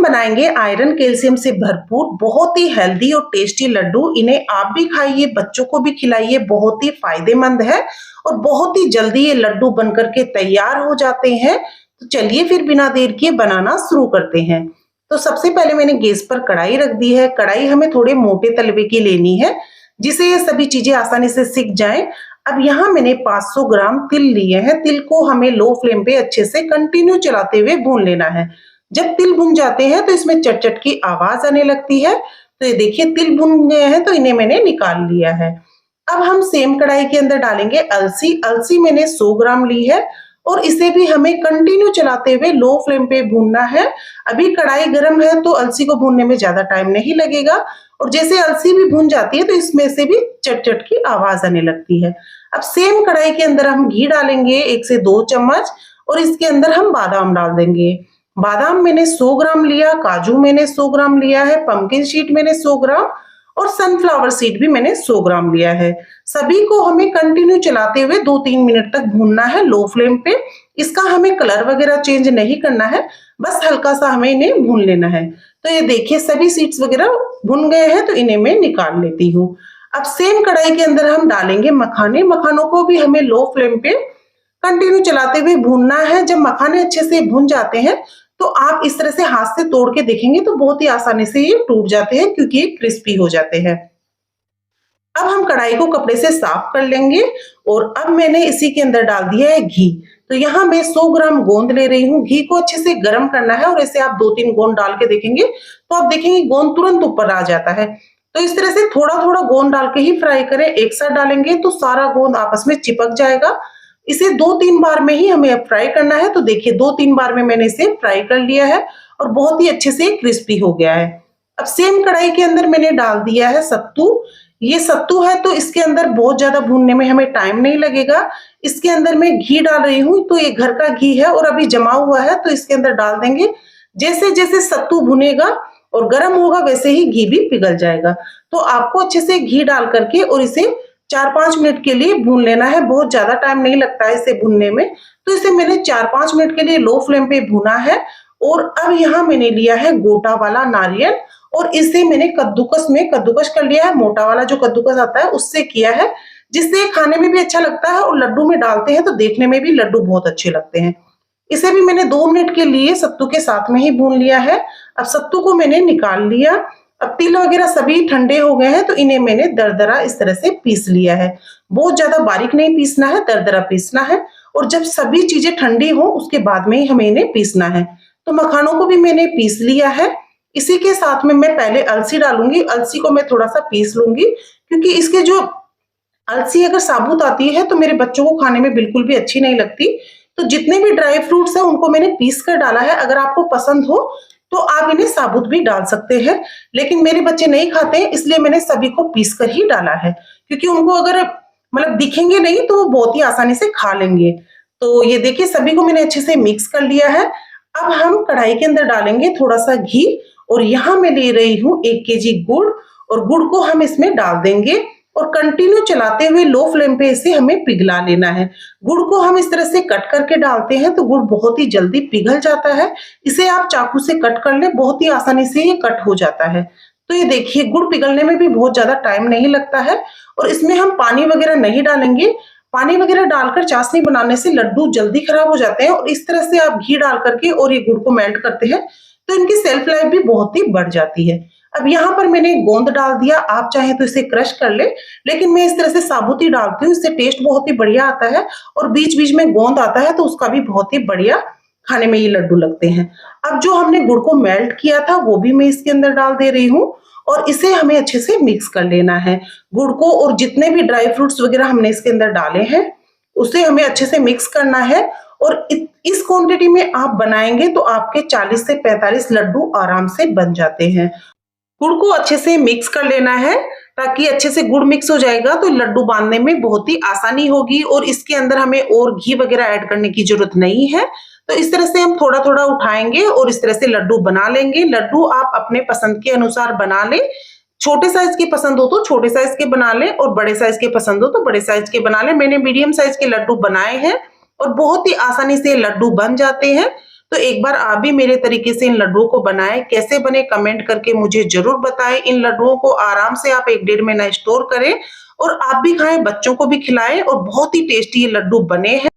बनाएंगे iron calcium से भरपूर बहुत ही हेल्दी और टेस्टी लड्डू। इन्हें आप भी खाइए, बच्चों को भी खिलाइए, बहुत ही फायदेमंद है और बहुत ही जल्दी ये लड्डू बनकर के तैयार हो जाते हैं। तो चलिए फिर बिना देर किए बनाना शुरू करते हैं। तो सबसे पहले मैंने गैस पर कढ़ाई रख दी है। कढ़ाई हमें थोड़े मोटे तलवे की लेनी है जिससे ये सभी चीजें आसानी से सिक जाएं। अब यहाँ मैंने 500 ग्राम तिल लिए हैं। तिल को हमें लो फ्लेम पे अच्छे से कंटिन्यू चलाते हुए भून लेना है। जब तिल भुन जाते हैं तो इसमें चट चट की आवाज आने लगती है। तो ये देखिए तिल भुन गए हैं तो इन्हें मैंने निकाल लिया है। अब हम सेम कढ़ाई के अंदर डालेंगे अलसी। अलसी मैंने 100 ग्राम ली है और इसे भी हमें कंटिन्यू चलाते हुए लो फ्लेम पे भूनना है। अभी कढ़ाई गर्म है तो अलसी को भूनने में ज्यादा टाइम नहीं लगेगा और जैसे अलसी भी भून जाती है तो इसमें से भी चट चट की आवाज आने लगती है। अब सेम कढ़ाई के अंदर हम घी डालेंगे 1 से 2 चम्मच और इसके अंदर हम बादाम डाल देंगे। बादाम मैंने 100 ग्राम लिया, काजू मैंने 100 ग्राम लिया है, पंपकिन सीड मैंने 100 ग्राम और सनफ्लावर सीड भी मैंने 100 ग्राम लिया है। सभी को हमें कंटिन्यू चलाते हुए 2-3 मिनट तक भूनना है लो फ्लेम पे। इसका हमें कलर वगैरह चेंज नहीं करना है, बस हल्का सा हमें इन्हें भून लेना है। तो ये देखिए सभी सीड्स वगैरह भुन गए हैं तो इन्हें मैं निकाल लेती हूँ। अब सेम कढ़ाई के अंदर हम डालेंगे मखाने। मखानों को भी हमें लो फ्लेम पे कंटिन्यू चलाते हुए भूनना है। जब मखाने अच्छे से भुन जाते हैं तो आप इस तरह से हाथ से तोड़ के देखेंगे तो बहुत ही आसानी से ये टूट जाते हैं क्योंकि ये क्रिस्पी हो जाते हैं। अब हम कढ़ाई को कपड़े से साफ कर लेंगे और अब मैंने इसी के अंदर डाल दिया है घी। तो यहाँ मैं 100 ग्राम गोंद ले रही हूँ। घी को अच्छे से गर्म करना है और ऐसे आप 2-3 गोंद डाल के देखेंगे तो आप देखेंगे गोंद तुरंत ऊपर आ जाता है। तो इस तरह से थोड़ा थोड़ा गोंद डाल के ही फ्राई करें। एक साथ डालेंगे तो सारा गोंद आपस में चिपक जाएगा। इसे 2-3 बार में ही हमें फ्राई करना है। तो देखिए 2-3 बार में मैंने इसे फ्राई कर लिया है और बहुत ही अच्छे से क्रिस्पी हो गया है। अब सेम कढ़ाई के अंदर मैंने डाल दिया है सत्तू। ये सत्तू है तो इसके अंदर बहुत ज्यादा भूनने में हमें टाइम नहीं लगेगा। इसके अंदर मैं घी डाल रही हूँ तो ये घर का घी है और अभी जमा हुआ है तो इसके अंदर डाल देंगे। जैसे जैसे सत्तू भुनेगा और गर्म होगा वैसे ही घी भी पिघल जाएगा। तो आपको अच्छे से घी डाल करके और इसे 4-5 मिनट के लिए भून लेना है। बहुत ज्यादा टाइम नहीं लगता है इसे भूनने में। तो इसे मैंने 4-5 मिनट के लिए लो फ्लेम पे भुना है। और अब यहाँ मैंने लिया है गोटा वाला नारियल और इसे मैंने कद्दूकस कर लिया है। मोटा वाला जो कद्दूकस आता है उससे किया है, जिससे खाने में भी अच्छा लगता है और लड्डू में डालते हैं तो देखने में भी लड्डू बहुत अच्छे लगते हैं। इसे भी मैंने 2 मिनट के लिए सत्तू के साथ में ही भून लिया है। अब सत्तू को मैंने निकाल लिया। अब तिल वगैरह सभी ठंडे हो गए हैं तो इन्हें मैंने दरदरा इस तरह से पीस लिया है। बहुत ज्यादा बारीक नहीं पीसना है, दरदरा पीसना है। और जब सभी चीजें ठंडी हो उसके बाद में ही हमें इन्हें पीसना है। तो मखानों को भी मैंने पीस लिया है। इसी के साथ में मैं पहले अलसी डालूंगी। अलसी को मैं थोड़ा सा पीस लूंगी क्योंकि इसके जो अलसी अगर साबुत आती है तो मेरे बच्चों को खाने में बिल्कुल भी अच्छी नहीं लगती। तो जितने भी ड्राई फ्रूट्स हैं उनको मैंने पीस कर डाला है। अगर आपको पसंद हो तो आप इन्हें साबुत भी डाल सकते हैं, लेकिन मेरे बच्चे नहीं खाते हैं इसलिए मैंने सभी को पीस कर ही डाला है क्योंकि उनको अगर मतलब दिखेंगे नहीं तो वो बहुत ही आसानी से खा लेंगे। तो ये देखिए सभी को मैंने अच्छे से मिक्स कर लिया है। अब हम कढ़ाई के अंदर डालेंगे थोड़ा सा घी और यहाँ मैं ले रही हूँ 1 केजी गुड़ और गुड़ को हम इसमें डाल देंगे और कंटिन्यू चलाते हुए लो फ्लेम पे इसे हमें पिघला लेना है। गुड़ को हम इस तरह से कट करके डालते हैं तो गुड़ बहुत ही जल्दी पिघल जाता है। इसे आप चाकू से कट कर ले, बहुत ही आसानी से ये कट हो जाता है। तो ये देखिए गुड़ पिघलने में भी बहुत ज्यादा टाइम नहीं लगता है और इसमें हम पानी वगैरह नहीं डालेंगे। पानी वगैरह डालकर चाशनी बनाने से लड्डू जल्दी खराब हो जाते हैं और इस तरह से आप घी डाल करके और ये गुड़ को मेल्ट करते हैं तो इनकी सेल्फ लाइफ भी बहुत ही बढ़ जाती है। अब यहाँ पर मैंने गोंद डाल दिया। आप चाहे तो इसे क्रश कर ले, लेकिन मैं इस तरह से साबुत ही डालती हूँ। इससे टेस्ट बहुत ही बढ़िया आता है और बीच बीच में गोंद आता है तो उसका भी बहुत ही बढ़िया खाने में ये लड्डू लगते हैं। अब जो हमने गुड़ को मेल्ट किया था वो भी मैं इसके अंदर डाल दे रही हूँ और इसे हमें अच्छे से मिक्स कर लेना है। गुड़ को और जितने भी ड्राई फ्रूट्स वगैरह हमने इसके अंदर डाले हैं उसे हमें अच्छे से मिक्स करना है। और इस क्वांटिटी में आप बनाएंगे तो आपके 40 से 45 लड्डू आराम से बन जाते हैं। गुड़ को अच्छे से मिक्स कर लेना है ताकि अच्छे से गुड़ मिक्स हो जाएगा तो लड्डू बांधने में बहुत ही आसानी होगी और इसके अंदर हमें और घी वगैरह ऐड करने की जरूरत नहीं है। तो इस तरह से हम थोड़ा थोड़ा उठाएंगे और इस तरह से लड्डू बना लेंगे। लड्डू आप अपने पसंद के अनुसार बना ले। छोटे साइज के पसंद हो तो छोटे साइज के बना ले और बड़े साइज के पसंद हो तो बड़े साइज के बना ले। मैंने मीडियम साइज के लड्डू बनाए हैं और बहुत ही आसानी से लड्डू बन जाते हैं। तो एक बार आप भी मेरे तरीके से इन लड्डुओं को बनाएँ, कैसे बने कमेंट करके मुझे ज़रूर बताएँ। इन लड्डुओं को आराम से आप 1 डेढ़ महीना स्टोर करें और आप भी खाएँ, बच्चों को भी खिलाएँ और बहुत ही टेस्टी ये लड्डू बने हैं।